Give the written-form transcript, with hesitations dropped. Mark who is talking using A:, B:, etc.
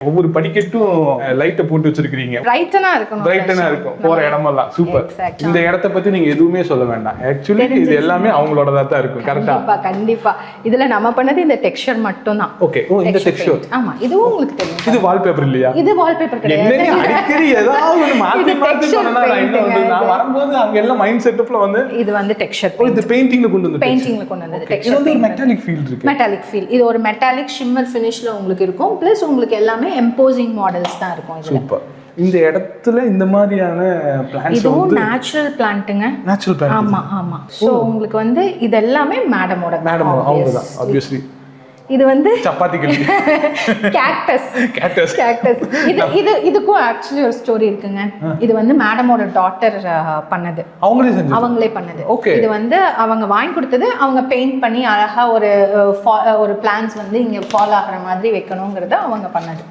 A: ஒவ்வொரு படிக்கட்டும் லைட்டை போட்டு வச்சிருக்கீங்க.
B: பிரைட்டனா இருக்கும்.
A: பிரைட்டனா இருக்கும் போற இடமெல்லாம். சூப்பர். இந்த இடத்தை பத்தி நீங்க எதுவுமே சொல்ல வேண்டாம். ஆக்சுவலி இது எல்லாமே அவங்களோடதா தான் இருக்கும். கரெக்ட்டா?
B: கண்டிப்பா. இதுல நம்ம பண்ணது இந்த டெக்ஸ்சர் மட்டும் தான்.
A: ஓகே. ஓ இந்த டெக்ஸ்சர்.
B: ஆமா, இதுவும் உங்களுக்கு தெரியும்.
A: இது வால்பேப்பர் இல்லையா?
B: இது வால்பேப்பர் கிடையாது.
A: என்னங்க அடிக்கடி ஏதாவது ஒன்னு மாத்தி மாத்தி பண்ணனா நான் வரும்போது அங்க எல்லாம் மைண்ட் செட்டப்ல வந்து
B: இது வந்து டெக்ஸ்சர்.
A: ஓ இது பெயிண்டிங்ல கொண்டு வந்து
B: பெயிண்டிங்ல கொண்டு வந்தது.
A: இது வந்து ஒரு மெட்டாலிக் ஃபீல் இருக்கு.
B: Metallic feel. இது ஒரு மெட்டாலிக் ஷிம்மர் ஃபினிஷ்ல உங்களுக்கு இருக்கும். ப்ளஸ் உங்களுக்கு எல்லாமே எம்போசிங் மாடல்ஸ் தான் இருக்கும் இதுல.
A: சூப்பர். இந்த இடத்துல இந்த மாதிரியான பிளான்ட்ஸ்
B: இதுவும் நேச்சுரல் பிளான்ட்ங்க.
A: Natural plant.
B: ஆமா ஆமா. சோ உங்களுக்கு வந்து இது எல்லாமே மேடமோட
A: அவங்க தான் obviously.
B: இது வந்து
A: சப்பாத்தி கிளி
B: கேக்டஸ். இதுக்கும் ஆக்சுவலி ஒரு ஸ்டோரி இருக்குங்க. இது வந்து மேடமோட டாட்டர் பண்ணது. அவங்களே பண்ணது. இது வந்து அவங்க வாங்கி கொடுத்தது. அவங்க பெயிண்ட் பண்ணி அழகா ஒரு பிளான்ஸ் வந்து இங்க ஃபால் ஆகுற மாதிரி வைக்கணுங்கிறத அவங்க பண்ணது.